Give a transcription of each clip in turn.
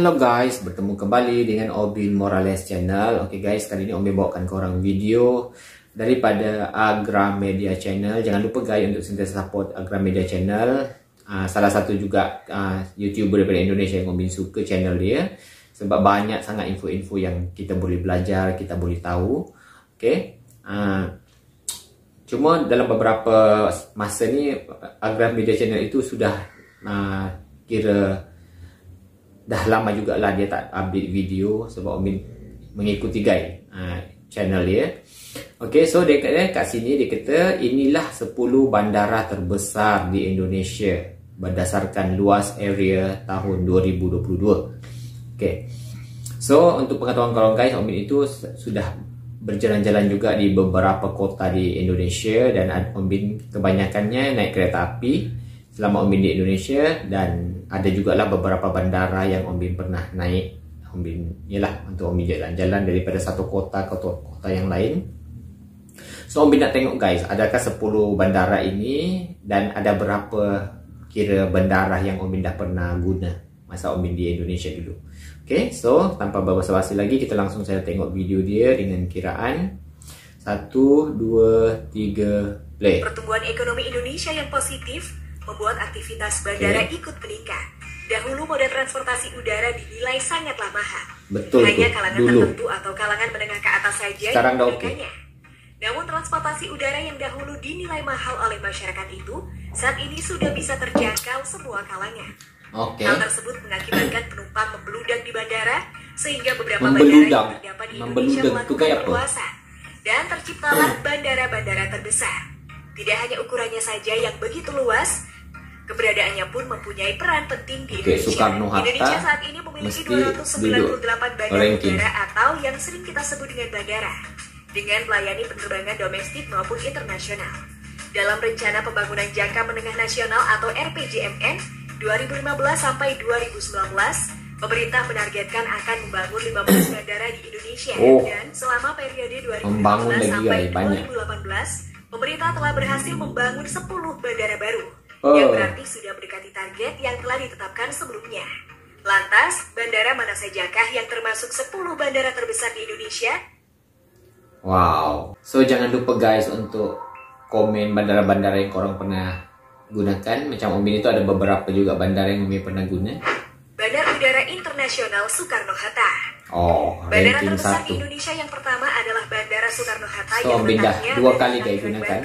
Halo guys, bertemu kembali dengan Obin Morales Channel. Oke guys, kali ini Obin bawakan korang video daripada Agra Media Channel. Jangan lupa guys untuk sentiasa support Agra Media Channel. Salah satu juga YouTuber daripada Indonesia yang Obin suka channel dia. Sebab banyak sangat info-info yang kita boleh belajar, kita boleh tahu. Oke. Cuma dalam beberapa masa ni Agra Media Channel itu sudah kira dah lama jugalah dia tak update video sebab Obin mengikuti guys channel dia. Okay, so dia kat sini dia kata inilah 10 bandara terbesar di Indonesia berdasarkan luas area tahun 2022. Okay, so untuk pengetahuan korang guys, Obin itu sudah berjalan-jalan juga di beberapa kota di Indonesia dan Obin kebanyakannya naik kereta api selama Obin di Indonesia, dan ada juga lah beberapa bandara yang Obin pernah naik. Obin ialah untuk Obin jalan-jalan daripada satu kota ke kota yang lain. So Obin nak tengok guys, adakah 10 bandara ini dan ada berapa kira bandara yang Obin dah pernah guna masa Obin di Indonesia dulu. Okay, so tanpa berbasa-basi lagi, kita langsung saya tengok video dia dengan kiraan 1, 2, 3, play. Pertumbuhan ekonomi Indonesia yang positif membuat aktivitas bandara ikut meningkat. Dahulu moda transportasi udara dinilai sangatlah mahal. Betul. Hanya kalangan tertentu atau kalangan menengah ke atas saja sekarang yang menggunakannya. Namun transportasi udara yang dahulu dinilai mahal oleh masyarakat itu saat ini sudah bisa terjangkau semua kalangan. Hal tersebut mengakibatkan penumpang membludak di bandara, sehingga beberapa bandara yang terdapat di Indonesia melakukan perluasan, dan terciptalah bandara-bandara terbesar. Tidak hanya ukurannya saja yang begitu luas, keberadaannya pun mempunyai peran penting di Indonesia. Indonesia saat ini memiliki 298 bandara udara atau yang sering kita sebut dengan bandara, dengan melayani penerbangan domestik maupun internasional. Dalam Rencana Pembangunan Jangka Menengah Nasional atau RPJMN 2015 sampai 2019, pemerintah menargetkan akan membangun 15 bandara di Indonesia, dan selama periode 2015 sampai 2018, pemerintah telah berhasil membangun 10 bandara baru, yang berarti sudah mendekati target yang telah ditetapkan sebelumnya. Lantas, bandara mana sajakah yang termasuk 10 bandara terbesar di Indonesia? Wow. So jangan lupa guys untuk komen bandara-bandara yang korang pernah gunakan. Macam Obin itu ada beberapa juga bandara yang Obin pernah guna. Bandara Udara Internasional Soekarno-Hatta. Bandara terbesar di Indonesia yang pertama adalah Bandara Soekarno-Hatta yang letaknya 2 kali kayak gunakan.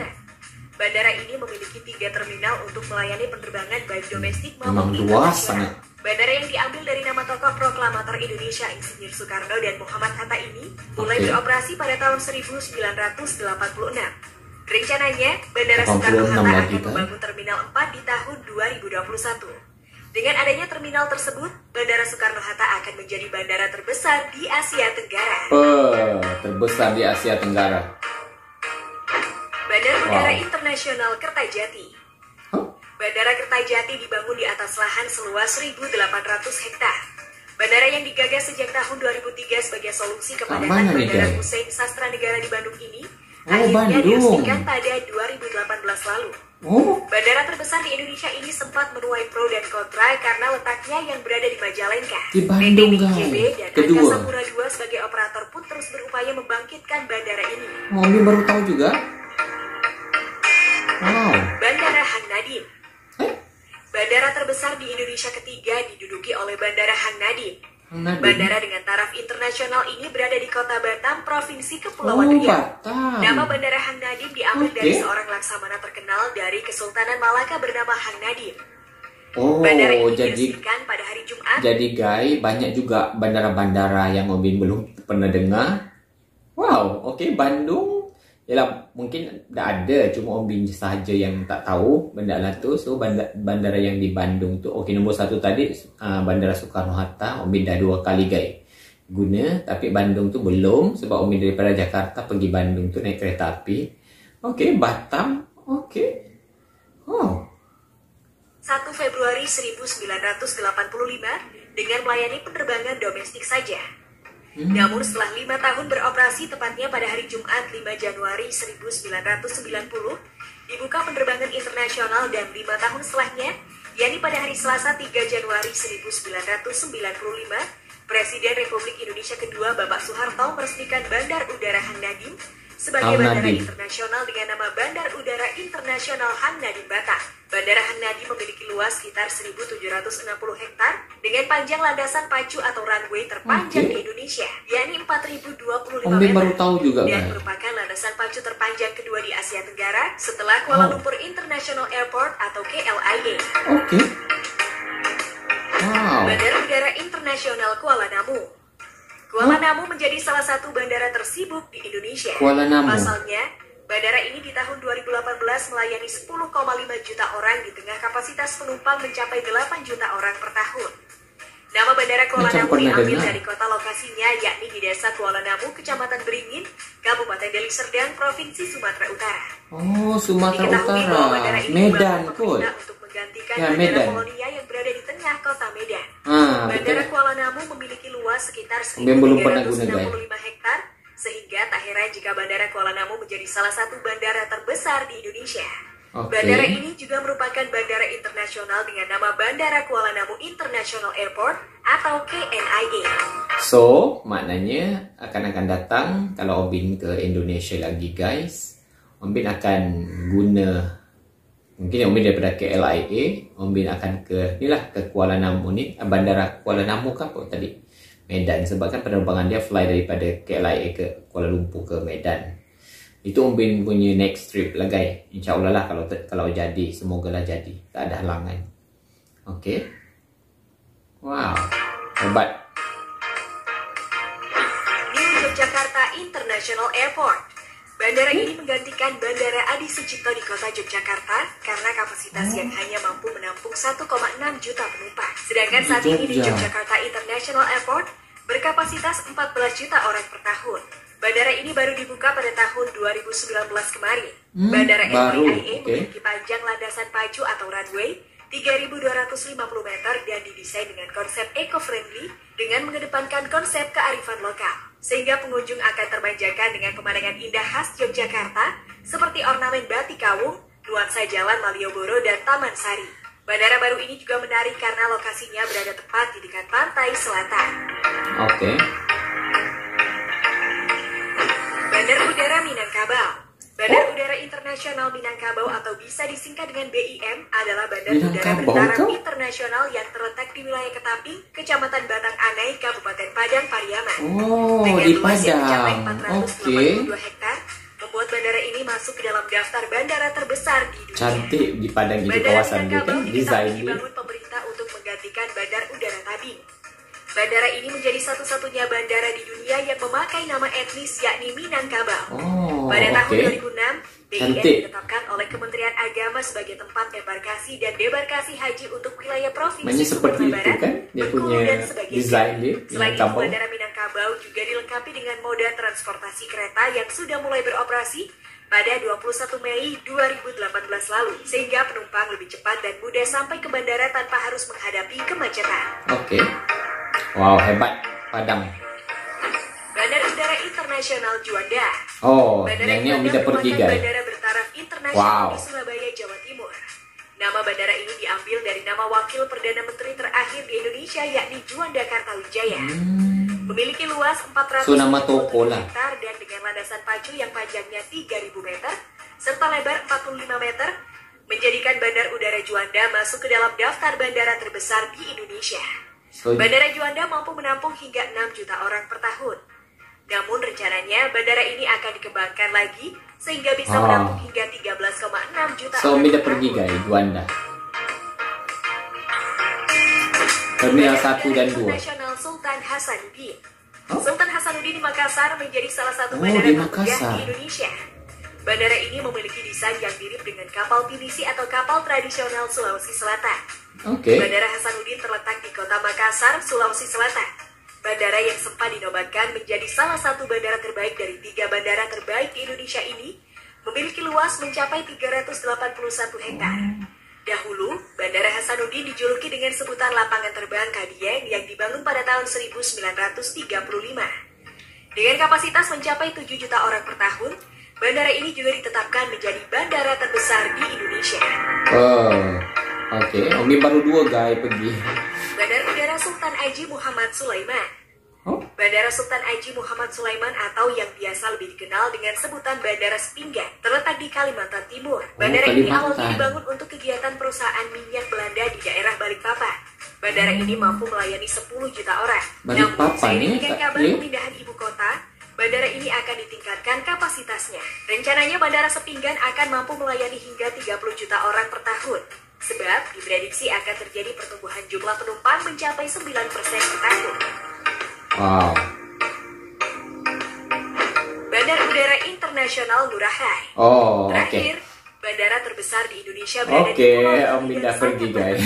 Bandara ini memiliki 3 terminal untuk melayani penerbangan baik domestik Memang maupun luas internasional. Bandara yang diambil dari nama tokoh proklamator Indonesia Insinyur Soekarno dan Muhammad Hatta ini mulai beroperasi pada tahun 1986. Rencananya, Bandara Soekarno-Hatta akan membangun Terminal 4 di tahun 2021. Dengan adanya terminal tersebut, Bandara Soekarno-Hatta akan menjadi bandara terbesar di Asia Tenggara. Terbesar di Asia Tenggara. Bandara Udara Internasional Kertajati. Bandara Kertajati dibangun di atas lahan seluas 1.800 hektar. Bandara yang digagas sejak tahun 2003 sebagai solusi kepadatan Bandara Hussein Sastra Negara di Bandung ini akhirnya diresmikan pada 2018 lalu. Bandara terbesar di Indonesia ini sempat menuai pro dan kontra karena letaknya yang berada di Majalengka. Di Bandung, BPIB dan Angkasa Pura II sebagai operator pun terus berupaya membangkitkan bandara ini. Obin baru tahu juga. Bandara Hang Nadiem. Bandara terbesar di Indonesia ketiga diduduki oleh Bandara Hang Nadiem. Bandara dengan taraf internasional ini berada di kota Batam, Provinsi Kepulauan Riau. Nama Bandara Hang Nadiem diambil dari seorang laksamana terkenal dari Kesultanan Malaka bernama Hang Nadiem. Bandara ini diresmikan pada hari Jumat. Jadi guys, banyak juga bandara-bandara yang Obin belum pernah dengar. Bandung. Yalah, mungkin dah ada, cuma Obin sahaja yang tak tahu benda lah tu. So bandara yang di Bandung tu, nombor 1 tadi Bandara Soekarno-Hatta, Obin dah 2 kali guys guna, tapi Bandung tu belum sebab Obin daripada Jakarta pergi Bandung tu naik kereta api. Batam. 1 Februari 1985 dengan melayani penerbangan domestik saja. Namun setelah 5 tahun beroperasi, tepatnya pada hari Jumat 5 Januari 1990, dibuka penerbangan internasional, dan 5 tahun setelahnya yakni pada hari Selasa 3 Januari 1995, Presiden Republik Indonesia kedua Bapak Soeharto meresmikan Bandar Udara Hang Nadiem sebagai bandara internasional dengan nama Bandar Udara Internasional Hang Nadiem Batam. Bandara Hang Nadiem memiliki luas sekitar 1.760 hektar dengan panjang landasan pacu atau runway terpanjang di Indonesia, yakni 4.025 meter, baru tahu juga, dan merupakan landasan pacu terpanjang kedua di Asia Tenggara setelah Kuala Lumpur International Airport atau KLIA. Bandara Udara Internasional Kuala Namu. Kuala Namu menjadi salah satu bandara tersibuk di Indonesia. Pasalnya, bandara ini di tahun 2018 melayani 10,5 juta orang di tengah kapasitas penumpang mencapai 8 juta orang per tahun. Nama bandara Kuala Namu diambil dari kota lokasinya, yakni di Desa Kuala Namu, Kecamatan Beringin, Kabupaten Deli Serdang, Provinsi Sumatera Utara. Sumatera Utara. Medan, kok. Untuk menggantikan bandara Kolonia yang berada di tengah kota Medan. Bandara Kuala Namu memiliki luas sekitar 1.365 hektar, sehingga tak heran jika Bandara Kuala Namu menjadi salah satu bandara terbesar di Indonesia. Bandara ini juga merupakan bandara internasional dengan nama Bandara Kuala Namu International Airport atau KNIA. So, maknanya akan datang kalau Obin ke Indonesia lagi, guys. Obin akan guna, mungkin Obin daripada KLIA, Obin akan ke Kuala Namu ni, Bandara Kuala Namu kan apa tadi? Medan, sebab kan penerbangan dia fly daripada KLIA ke Kuala Lumpur ke Medan. Itu Obin punya next trip lah, guys. InsyaAllah lah kalau jadi, semogalah jadi, tak ada halangan. Wow, hebat. New Yogyakarta International Airport. Bandara ini menggantikan Bandara Adi Sucipto di kota Yogyakarta karena kapasitas yang hanya mampu menampung 1,6 juta penumpang. Sedangkan saat ini di Yogyakarta International Airport berkapasitas 14 juta orang per tahun. Bandara ini baru dibuka pada tahun 2019 kemarin. Bandara KLIA memiliki panjang landasan pacu atau runway 3.250 meter dan didesain dengan konsep eco-friendly dengan mengedepankan konsep kearifan lokal, sehingga pengunjung akan termanjakan dengan pemandangan indah khas Yogyakarta seperti ornamen batik kawung, nuansa Jalan Malioboro, dan Taman Sari. Bandara baru ini juga menarik karena lokasinya berada tepat di dekat pantai selatan. Bandar Udara Minangkabau. Bandar Udara Internasional Minangkabau atau bisa disingkat dengan BIM adalah bandar udara bertaraf internasional yang terletak di wilayah Ketaping, Kecamatan Batang Anai, Kabupaten Padang Pariaman. Dengan luas yang mencapai 482 hektar, membuat bandara ini masuk ke dalam daftar bandara terbesar di dunia. Cantik di Padang itu kawasan dia kan, desain dia. Dibangun pemerintah untuk menggantikan Bandar Udara Tabing. Bandara ini menjadi satu-satunya bandara di dunia yang memakai nama etnis yakni Minangkabau. Pada tahun 2006, BIM ditetapkan oleh Kementerian Agama sebagai tempat embarkasi dan debarkasi haji untuk wilayah provinsi Sumatera Barat, Bengkulu, dan sebagainya. Selain itu, Bandara Minangkabau juga dilengkapi dengan moda transportasi kereta yang sudah mulai beroperasi pada 21 Mei 2018 lalu, sehingga penumpang lebih cepat dan mudah sampai ke bandara tanpa harus menghadapi kemacetan. Wow, hebat Padang. Bandar Udara Internasional Juanda. Bandara yang ini udah pergi, guys. Bandara bertaraf internasional di Surabaya, Jawa Timur. Nama bandara ini diambil dari nama wakil Perdana Menteri terakhir di Indonesia, yakni Juanda Kartawijaya. Memiliki luas 400 hektar dan dengan landasan pacu yang panjangnya 3.000 meter serta lebar 45 meter, menjadikan Bandar Udara Juanda masuk ke dalam daftar bandara terbesar di Indonesia. Bandara Juanda mampu menampung hingga 6 juta orang per tahun. Namun rencananya bandara ini akan dikembangkan lagi sehingga bisa menampung hingga 13,6 juta orang per pergi, guys, Juanda. Terminal 1 dan 2. Nasional Sultan Hasanuddin. Sultan Hasanuddin di Makassar menjadi salah satu bandara termudah di Indonesia. Bandara ini memiliki desain yang mirip dengan kapal pinisi atau kapal tradisional Sulawesi Selatan. Bandara Hasanuddin terletak di kota Makassar, Sulawesi Selatan. Bandara yang sempat dinobatkan menjadi salah satu bandara terbaik dari 3 bandara terbaik di Indonesia ini memiliki luas mencapai 381 hektar. Dahulu, Bandara Hasanuddin dijuluki dengan sebutan lapangan terbang Kadieng yang dibangun pada tahun 1935. Dengan kapasitas mencapai 7 juta orang per tahun, bandara ini juga ditetapkan menjadi bandara terbesar di Indonesia. Oke, Om Bin baru 2 guys pergi. Bandara Udara Sultan Haji Muhammad Sulaiman. Bandara Sultan Haji Muhammad Sulaiman atau yang biasa lebih dikenal dengan sebutan Bandara Sepinggan terletak di Kalimantan Timur. Bandara ini awalnya dibangun untuk kegiatan perusahaan minyak Belanda di daerah Balikpapan. Bandara ini mampu melayani 10 juta orang. Namun, seiring dengan kabar pemindahan ibu kota, bandara ini akan ditingkatkan kapasitasnya. Rencananya Bandara Sepinggan akan mampu melayani hingga 30 juta orang per tahun. Sebab diprediksi akan terjadi pertumbuhan jumlah penumpang mencapai 9% per tahun. Wow. Bandara Udara Internasional Ngurah Rai. Terakhir, bandara terbesar di Indonesia berada di Pulau Om Bin pergi guys.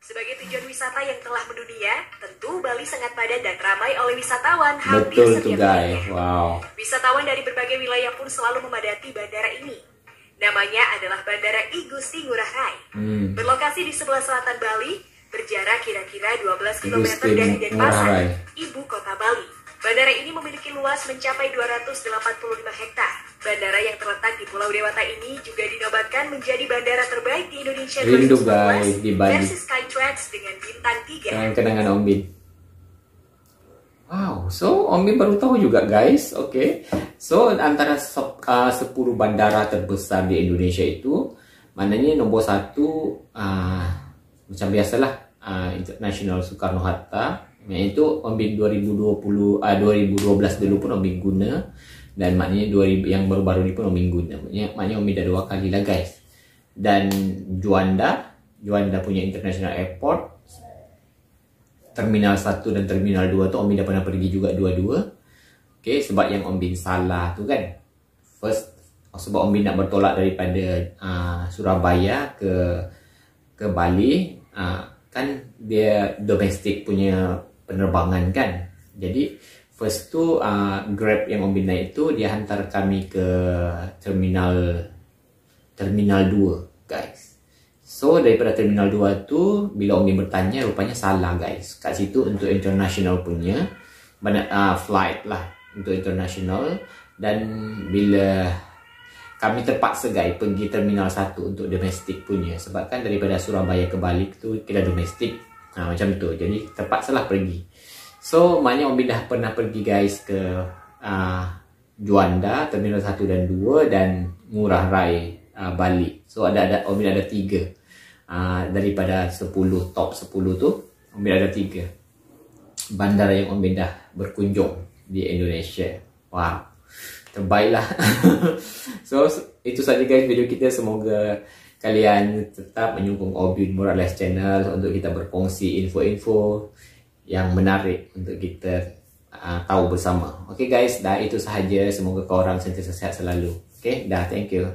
Sebagai tujuan wisata yang telah mendunia, tentu Bali sangat padat dan ramai oleh wisatawan hampir setiap harinya. Wow. Wisatawan dari berbagai wilayah pun selalu memadati bandara ini. Namanya adalah Bandara I Gusti Ngurah Rai. Berlokasi di sebelah selatan Bali, berjarak kira-kira 12 km dari Denpasar, ibu kota Bali. Bandara ini memiliki luas mencapai 285 hektar. Bandara yang terletak di Pulau Dewata ini juga dinobatkan menjadi bandara terbaik di Indonesia 2019 versi Skytrax dengan bintang 3. Kenangan Om Bin. Wow, so Om Bin baru tahu juga guys. Oke. So antara 10 bandara terbesar di Indonesia itu, maknanya nomor 1 macam biasalah International Soekarno-Hatta. Yaitu Om Bin 2012 dulu pun Om Bin guna. Dan maknanya 2000 yang baru-baru ini pun Om Bin guna. Maknanya Om Bin dah 2 kali lah guys. Dan Juanda punya International Airport, Terminal 1 dan Terminal 2 tu Om Bin dah pernah pergi juga dua-dua. Okay, sebab yang Om Bin salah tu kan, first sebab Om Bin nak bertolak daripada Surabaya ke Bali, kan dia domestik punya penerbangan kan. Jadi first tu Grab yang Om Bin naik tu dia hantar kami ke Terminal 2 guys. So daripada Terminal 2 tu, bila Om Bin bertanya, rupanya salah guys. Kat situ untuk international punya flight lah, untuk international. Dan bila kami terpaksa guys pergi Terminal 1 untuk domestik punya, sebab kan daripada Surabaya ke Bali tu kira domestik, macam tu. Jadi terpaksalah pergi. So maknanya Om Bin dah pernah pergi guys ke Juanda, Terminal 1 dan 2, dan Ngurah Rai, Bali. So Om Bin ada 3 daripada 10 top 10 tu. Om Bin ada 3 bandara yang Om Bin dah berkunjung di Indonesia. Wow, terbaiklah. So itu saja guys video kita. Semoga kalian tetap menyokong Om Bin Morales Channel untuk kita berkongsi info-info yang menarik untuk kita tahu bersama. Okay guys, dah itu sahaja. Semoga korang sentiasa sehat selalu. Okay, dah, thank you.